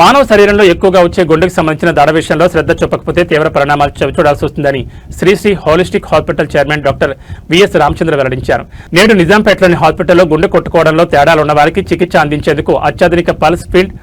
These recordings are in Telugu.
మానవ శరీరంలో ఎక్కువగా వచ్చే గుండెకు సంబంధించిన దడ విషయంలో శ్రద్ధ చూపకపోతే తీవ్ర పరిణామాలు చవిచూడాల్సి వస్తుందని Sri holistic hospital chairman doctor V S Ramachandra వెల్లడించారు. నేడు నిజాంపేటలోని హాస్పిటల్లో గుండె కొట్టుకోవడంలో తేడాలు ఉన్న వారికి చికిత్స అందించేందుకు అత్యాధునిక పల్స్ ఫీల్డ్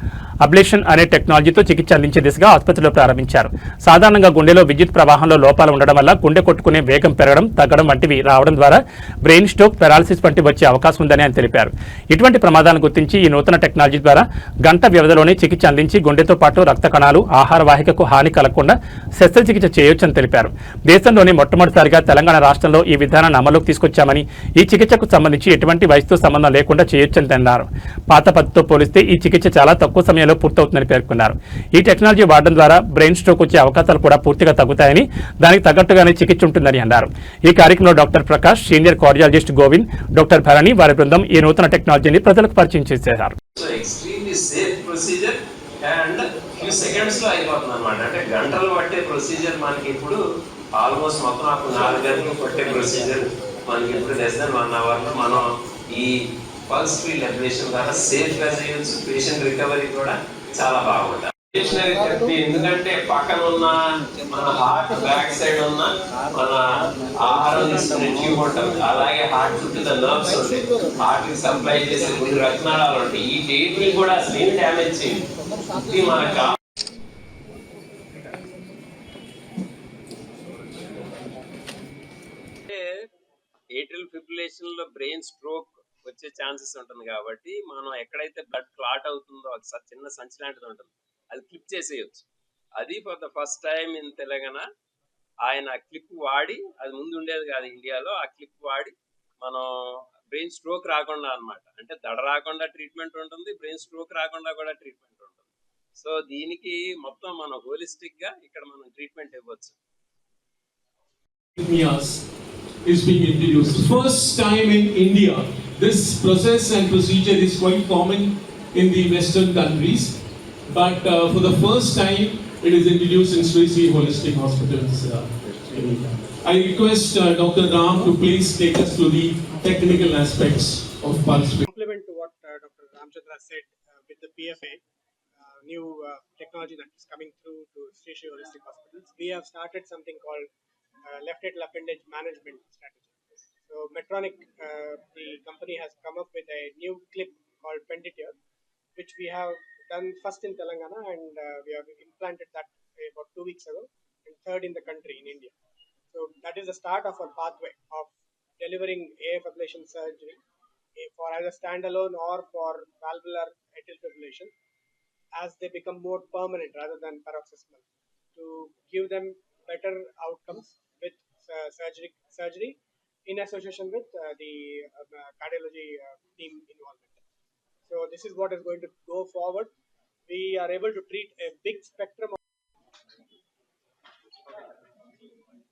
అబ్లేషన్ అనే టెక్నాలజీతో చికిత్స అందించే దిశగా ఆసుపత్రిలో ప్రారంభించారు. సాధారణంగా గుండెలో విద్యుత్ ప్రవాహంలో లోపాలు ఉండడం వల్ల గుండె కొట్టుకునే వేగం పెరగడం, తగ్గడం వంటివి రావడం ద్వారా బ్రెయిన్ స్ట్రోక్, పెరాలసిస్ వంటి వచ్చే అవకాశం ఉందని ఆయన తెలిపారు. ఇటువంటి ప్రమాదాలను గుర్తించి ఈ నూతన టెక్నాలజీ ద్వారా గంట వ్యవధిలోనే చికిత్స అందించి గుండెతో పాటు రక్త కణాలు, ఆహార వాహికకు హాని కలగకుండా శస్త్రచికిత్స చేయొచ్చని తెలిపారు. దేశంలోనే మొట్టమొదటిసారిగా తెలంగాణ రాష్ట్రంలో ఈ విధానాన్ని అమలులోకి తీసుకొచ్చామని, ఈ చికిత్సకు సంబంధించి ఎటువంటి వయసుతో సంబంధం లేకుండా చేయొచ్చని అన్నారు. పాత పద్ధతితో పోలిస్తే ఈ చికిత్స చాలా తక్కువ సమయంలో పూర్తవుతుందని పేర్కొన్నారు. ఈ టెక్నాలజీ వాడడం ద్వారా బ్రెయిన్ స్ట్రోక్ వచ్చే అవకాశాలు కూడా పూర్తిగా తగ్గుతాయని, దానికి తగ్గట్టుగానే చికిత్స ఉంటుందని అన్నారు. ఈ కార్యక్రమంలో doctor Prakash, senior cardiologist Govind, doctor Bharani, వారి బృందం ఈ నూతన టెక్నాలజీని ప్రజలకు పరిచయం చేశారు. అంటే గంటలు పట్టే ప్రొసీజర్ మనకి ఇప్పుడు ఆల్మోస్ట్ మొత్తం 4 గంటలు పట్టే ప్రొసీజర్ మనకి ఇప్పుడు లెస్ దెన్ 1 అవర్లో మనం ఈ పల్స్ ఫీల్డ్ అబ్లేషన్ ద్వారా సేఫ్ గా చేయొచ్చు. పేషెంట్ రికవరీ కూడా చాలా బాగుంటుంది. ఎందుకంటే పక్కన ఉన్న మన హార్ట్ బ్యాక్ సైడ్ ఉన్న మన ఆహారం తీసుకునే ట్యూబ్ ఉంటుంది, అలాగే హార్ట్ చుట్టూ నర్వ్స్ ఉంటాయి, హార్ట్ కి సప్లై చేసే కొన్ని రక్తనాళాలు ఉంటాయి. ఈ డేట్ని కూడా అసలు ఏం డ్యామేజ్ చేయండి. మనకు ఏట్రియల్ ఫిబ్రిలేషన్ లో బ్రెయిన్ స్ట్రోక్ వచ్చే ఛాన్సెస్ ఉంటుంది కాబట్టి మనం ఎక్కడైతే బ్లడ్ క్లాట్ అవుతుందో ఒకసారి చిన్న సంచి లాంటిది ఉంటుంది, అది క్లిప్ చేసేయచ్చు. అది for the first time in Telangana ఆయన క్లిప్ వాడి, అది ముందు ఉండేది కాదు ఇండియాలో, ఆ క్లిప్ వాడి మనం బ్రెయిన్ స్ట్రోక్ రాకుండా అనమాట, అంటే దడ రాకుండా ట్రీట్మెంట్ ఉంటుంది, బ్రెయిన్ స్ట్రోక్ రాకుండా కూడా ట్రీట్మెంట్ ఉంటుంది. సో దీనికి మొత్తం మనం హోలిస్టిక్ గా ఇక్కడ మనం ట్రీట్మెంట్ ఇవ్వచ్చు. Is being introduced. First time in India, this process and procedure is quite common in the Western countries, but for the first time, it is introduced in Sri Holistic Hospitals in India. I request Dr. Ram to please take us through the technical aspects of pulse. Complement to what Dr. Ramchandra said with the PFA, new technology that is coming through to Sri Holistic Hospitals, we have started something called left atrial appendage management strategy. So Medtronic, the company, has come up with a new clip called Penditure, which we have done first in Telangana, and we have implanted that about 2 weeks ago, and third in the country in India. So that is the start of our pathway of delivering AF ablation surgery for either standalone or for valvular atrial fibrillation as they become more permanent rather than paroxysmal, to give them better outcomes with surgery in association with the cardiology team involvement. So this is what is going to go forward. We are able to treat a big spectrum of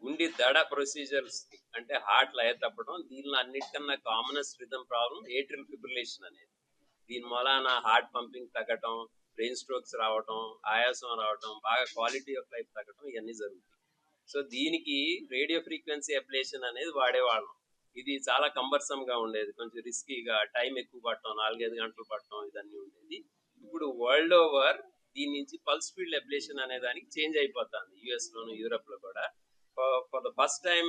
ఉండి దడ ప్రొసీజర్స్ అంటే హార్ట్ లయ తప్పడం, దీనిలో అన్నిటికన్నా commonest rhythm problem atrial fibrillation అనేది. దీని మూలాన హార్ట్ పంపింగ్ తగ్గటం, బ్రెయిన్ స్ట్రోక్స్ రావటం, ఆయాసం రావటం, బాగా క్వాలిటీ ఆఫ్ లైఫ్ తగ్గటం, ఇవన్నీ జరుగుతాయి. సో దీనికి రేడియో ఫ్రీక్వెన్సీ అబ్లేషన్ అనేది వాడేవాళ్ళం. ఇది చాలా కంబర్సమ్ గా ఉండేది, కొంచెం రిస్కీగా, టైం ఎక్కువ పట్టడం, 4-5 గంటలు పట్టడం, ఇదన్నీ ఉండేది. ఇప్పుడు వరల్డ్ ఓవర్ దీని నుంచి పల్స్ ఫీల్డ్ అబ్లేషన్ అనే దానికి చేంజ్ అయిపోతుంది. యుఎస్ లోను, యూరోప్ లో కూడా ఫర్ ద ఫస్ట్ టైం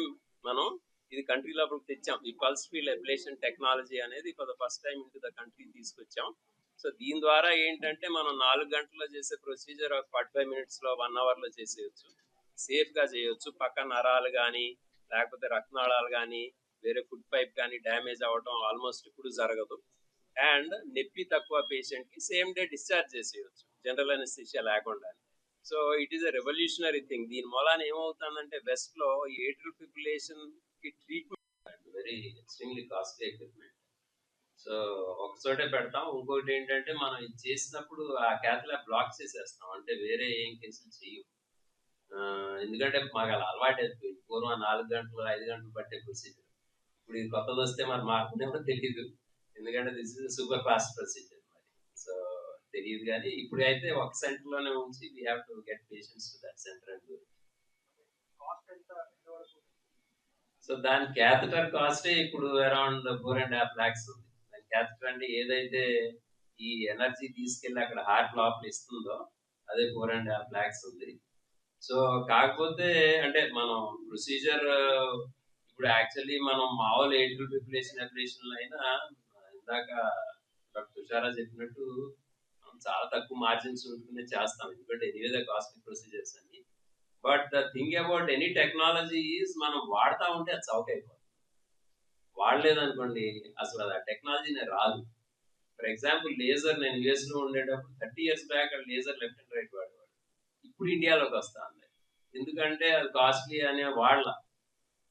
మనం ఇది కంట్రీ లోపలికి తెచ్చాం. ఈ పల్స్ ఫీల్డ్ అబ్లేషన్ టెక్నాలజీ అనేది for the first time into the country తీసుకొచ్చాం. సో దీని ద్వారా ఏంటంటే మనం 4 గంటల్లో చేసే ప్రొసీజర్ 45 minutes లో, 1 hour లో చేసేయచ్చు, సేఫ్ గా చేయొచ్చు. పక్క నరాలు కానీ లేకపోతే రక్తనాళాలు కానీ వేరే ఫుడ్ పైప్ కానీ డ్యామేజ్ అవ్వడం ఆల్మోస్ట్ ఇప్పుడు జరగదు. అండ్ నొప్పి తక్కువ పేషెంట్ కి సేమ్ డే డిశ్చార్జ్ చేసేయచ్చు జనరల్ అనెస్థీషియా లేకుండా. So it is a revolutionary thing. దీని మూలాన ఏమవుతుందంటే వెస్ట్ లో ఏట్రియల్ ఫిబ్రిలేషన్ కి treatment very extremely costly equipment. So ఒకచోటే పెడతాం. ఇంకోటి ఏంటంటే మనం ఇది చేసినప్పుడు ఆ క్యాథ్ బ్లాక్ చేసేస్తాం, అంటే వేరే ఏం కేసులు చెయ్యం. ఎందుకంటే మాకు అలా అలవాటు అయిపోయింది. పూర్వం 4 గంటలు 5 గంటలు పట్టే ప్రొసీజర్. ఇప్పుడు ఇది కొత్తది వస్తే మరి మారుతుందేమో తెలియదు, ఎందుకంటే this is super fast procedure. మరి సో తెలియదు, కానీ ఇప్పుడు అయితే ఒక సెంటర్ లోనే ఉంచి we have to get patients to that centre and do it. So దాని క్యాథెటర్ కాస్టే ఇప్పుడు అరౌండ్ 4.5 lakhs ఉంది. దాని క్యాథెటర్ అంటే ఏదైతే ఈ ఎనర్జీ తీసుకెళ్లి అక్కడ హార్ట్ లోపల ఇస్తుందో అదే 4.5 lakhs ఉంది. సో కాకపోతే అంటే మనం ప్రొసీజర్ ఇప్పుడు యాక్చువల్లీ మనం మామూలు ఏట్రల్ ఫిబ్రిలేషన్ అబ్లేషన్ అయినా ఇందాక డాక్టర్ తుషారా చెప్పినట్టు మనం చాలా తక్కువ మార్జిన్స్ ఉంటునే చేస్తాం, ఎందుకంటే ఎనీవే ద కాస్మిక్ ప్రొసీజర్స్ అన్ని. But the thing about any technology is మనం వాడుతూ ఉంటే అది చౌక అయిపోతుంది. వాడలేదనుకోండి అసలు అది ఆ టెక్నాలజీనే రాదు. ఫర్ ఎగ్జాంపుల్ లేజర్, నేను యుఎస్ లో ఉండేటప్పుడు 30 years back laser left and right వాడేవాడు. ఇప్పుడు ఇండియాలోకి వస్తా ఉంది, ఎందుకంటే అది కాస్ట్లీ అనే వాళ్ళ.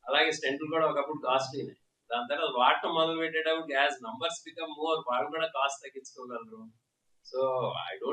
అలాగే స్టెంట్లు కూడా ఒకప్పుడు కాస్ట్లీనే. దాని తర్వాత వాడటం మొదలు పెట్టేటప్పుడు గ్యాస్ నంబర్స్ బికమ్ మోర్, వాళ్ళు కూడా కాస్ట్ తగ్గించుకోగలరు. So I don't